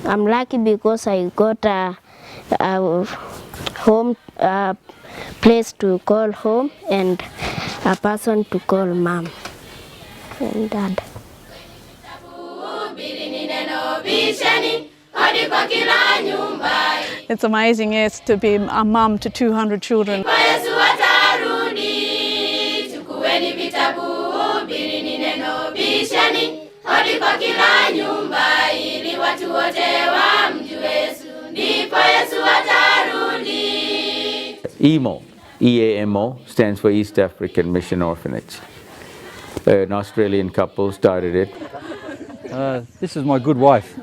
I'm lucky because I got a home place to call home and a person to call mom and dad. It's amazing, yes, to be a mum to 200 children. EAMO, EAMO, stands for East African Mission Orphanage. An Australian couple started it. This is my good wife.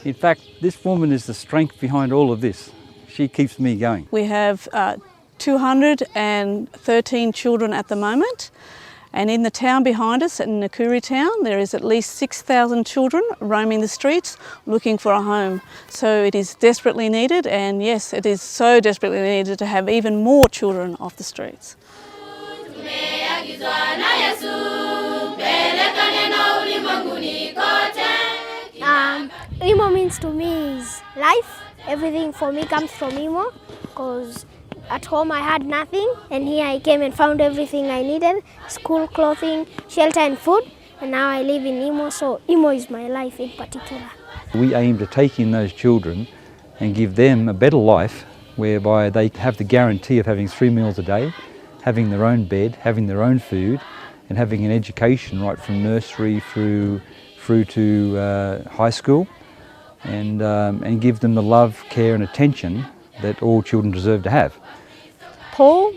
In fact, this woman is the strength behind all of this. She keeps me going. We have 213 children at the moment, and in the town behind us, in Nakuru town, there is at least 6,000 children roaming the streets looking for a home. So it is desperately needed, and yes, it is so desperately needed to have even more children off the streets. Imo means to me is life. Everything for me comes from Imo, because at home I had nothing, and here I came and found everything I needed: school, clothing, shelter and food, and now I live in Imo, so Imo is my life in particular. We aim to take in those children and give them a better life, whereby they have the guarantee of having 3 meals a day, having their own bed, having their own food, and having an education right from nursery through to high school, and give them the love, care and attention that all children deserve to have. Paul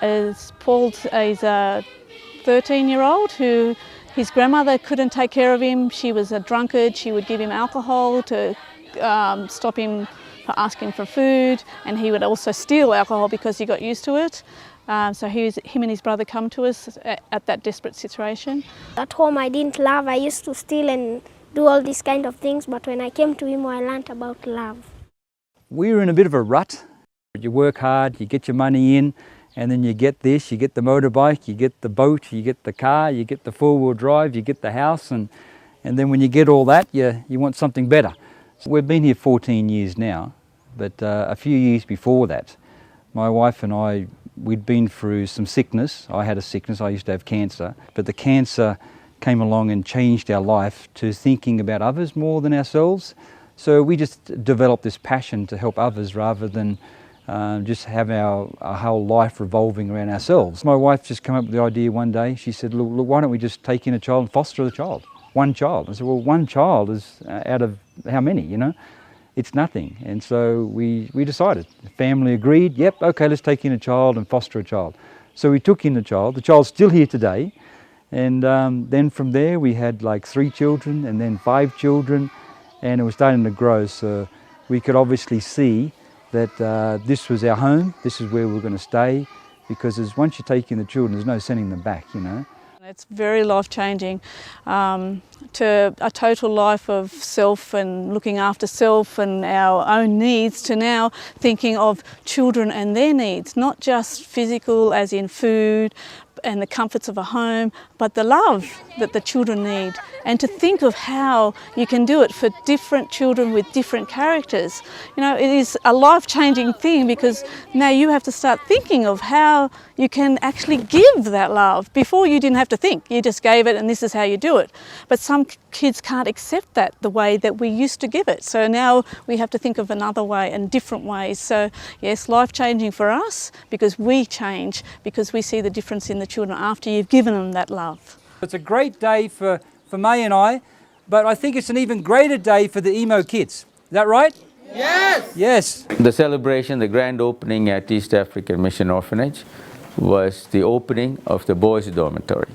is a 13-year-old who his grandmother couldn't take care of him. She was a drunkard. She would give him alcohol to stop him from asking for food, and he would also steal alcohol because he got used to it. So him and his brother come to us at that desperate situation. At home I didn't love. I used to steal and do all these kind of things, but when I came to Imo I learned about love. We were in a bit of a rut. You work hard, you get your money in, and then you get this, you get the motorbike, you get the boat, you get the car, you get the four-wheel drive, you get the house, and then when you get all that, you want something better. So we've been here 14 years now, but a few years before that, my wife and I, we'd been through some sickness. I had a sickness, I used to have cancer, but the cancer came along and changed our life to thinking about others more than ourselves. So we just developed this passion to help others rather than just have our whole life revolving around ourselves. My wife just came up with the idea one day. She said, look, why don't we just take in a child and foster the child? One child. I said, well, one child is out of how many, you know? It's nothing. And so we decided. The family agreed, yep, okay, let's take in a child and foster a child. So we took in the child. The child's still here today. And then from there we had like 3 children and then 5 children, and it was starting to grow. So we could obviously see that this was our home, this is where we're going to stay, because once you take in the children, there's no sending them back, you know. It's very life-changing, to a total life of self and looking after self and our own needs, to now thinking of children and their needs, not just physical as in food and the comforts of a home, but the love that the children need, and to think of how you can do it for different children with different characters. You know, it is a life-changing thing, because now you have to start thinking of how you can actually give that love. Before you didn't have to think, you just gave it and this is how you do it. But some kids can't accept that the way that we used to give it. So now we have to think of another way and different ways. So yes, life-changing for us, because we change, because we see the difference in the children after you've given them that love. It's a great day for May and I, but I think it's an even greater day for the Emo kids. Is that right? Yes! Yes. The celebration, the grand opening at East African Mission Orphanage was the opening of the boys' dormitory.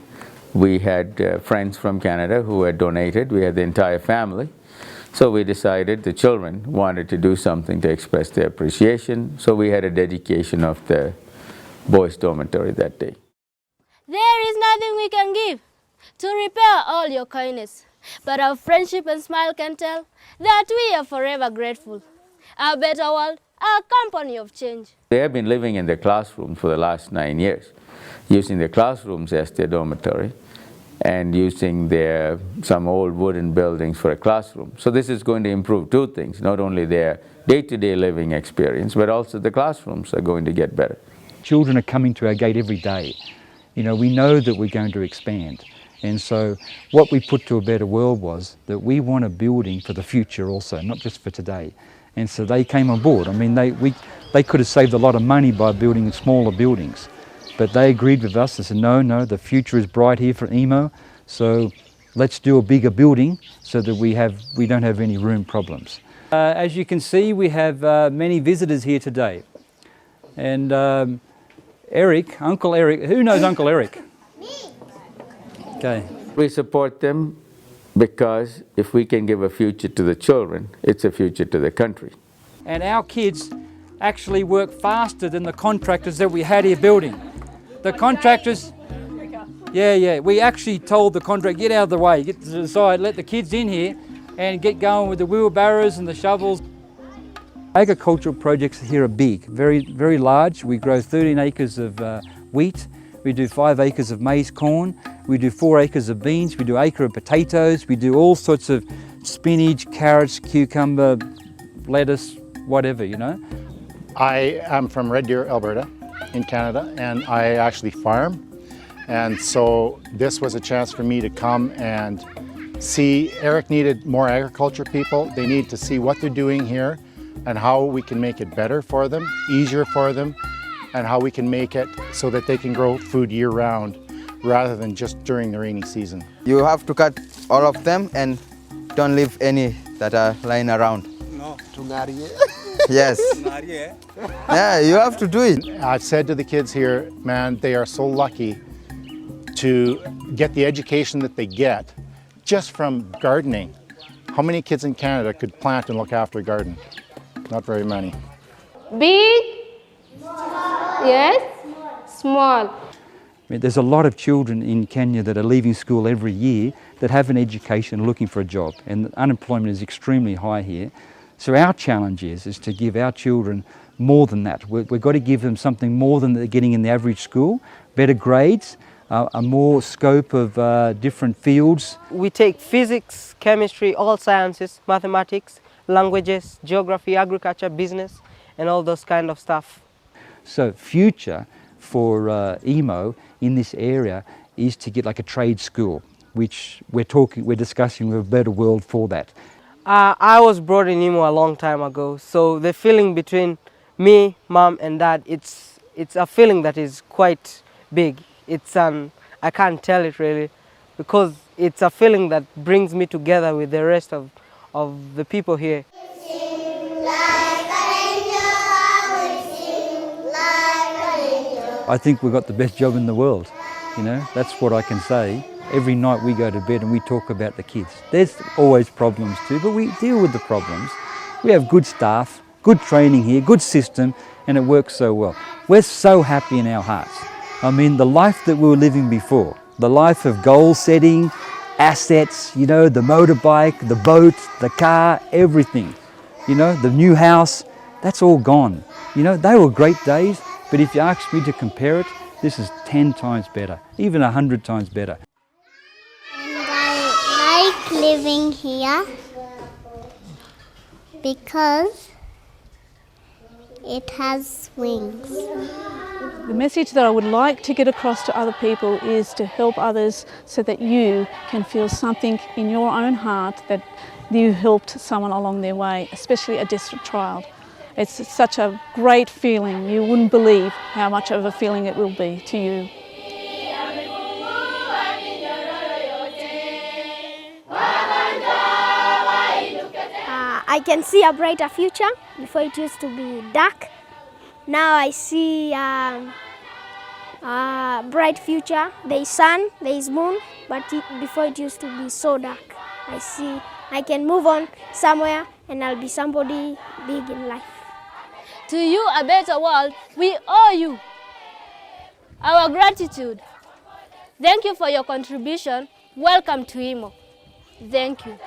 We had friends from Canada who had donated. We had the entire family. So we decided the children wanted to do something to express their appreciation. So we had a dedication of the boys' dormitory that day. There is nothing we can give to repay all your kindness, but our friendship and smile can tell that we are forever grateful. Our better world, our company of change. They have been living in the classroom for the last 9 years, using the classrooms as their dormitory. and using some old wooden buildings for a classroom. So this is going to improve two things, not only their day-to-day living experience, but also the classrooms are going to get better. Children are coming to our gate every day. You know, we know that we're going to expand. And so what we put to A Better World was that we want a building for the future also, not just for today. And so they came on board. I mean, they could have saved a lot of money by building smaller buildings, but they agreed with us. They said, no, the future is bright here for emo, so let's do a bigger building so that we don't have any room problems. As you can see, we have many visitors here today. And Eric, Uncle Eric, who knows Uncle Eric? Me. Okay. We support them because if we can give a future to the children, it's a future to the country. And our kids actually work faster than the contractors that we had here building. The contractors, we actually told the contractor, get out of the way, get to the side, let the kids in here and get going with the wheelbarrows and the shovels. Agricultural projects here are big, very, very large. We grow 13 acres of wheat, we do 5 acres of maize corn, we do 4 acres of beans, we do an acre of potatoes, we do all sorts of spinach, carrots, cucumber, lettuce, whatever, you know. I am from Red Deer, Alberta, in Canada, and I actually farm. And so this was a chance for me to come and see. Eric needed more agriculture people. They need to see what they're doing here and how we can make it better for them, easier for them, and how we can make it so that they can grow food year-round rather than just during the rainy season. You have to cut all of them and don't leave any that are lying around. No. Yes. Yeah, you have to do it. I've said to the kids here, man, they are so lucky to get the education that they get just from gardening. How many kids in Canada could plant and look after a garden? Not very many. Big? Yes? Small. I mean, there's a lot of children in Kenya that are leaving school every year that have an education and looking for a job, and unemployment is extremely high here. So our challenge is to give our children more than that. We've got to give them something more than they're getting in the average school, better grades, a more scope of different fields. We take physics, chemistry, all sciences, mathematics, languages, geography, agriculture, business, and all those kind of stuff. So future for emo in this area is to get like a trade school, which we're discussing with A Better World for that. I was brought in Imo a long time ago, so the feeling between me, mom and dad, it's a feeling that is quite big. I can't tell it really, because it's a feeling that brings me together with the rest of the people here. I think we've got the best job in the world, you know, that's what I can say. Every night we go to bed and we talk about the kids. There's always problems too, but we deal with the problems. We have good staff, good training here, good system, and it works so well. We're so happy in our hearts. I mean, the life that we were living before, the life of goal setting, assets, you know, the motorbike, the boat, the car, everything, you know, the new house, that's all gone. You know, they were great days, but if you ask me to compare it, this is 10 times better, even 100 times better. I like living here because it has wings. The message that I would like to get across to other people is to help others so that you can feel something in your own heart that you helped someone along their way, especially a district child. It's such a great feeling. You wouldn't believe how much of a feeling it will be to you. I can see a brighter future. Before it used to be dark. Now I see a bright future. There is sun, there is moon, but before it used to be so dark. I see I can move on somewhere and I'll be somebody big in life. To you, A Better World, we owe you our gratitude. Thank you for your contribution. Welcome to Imo. Thank you.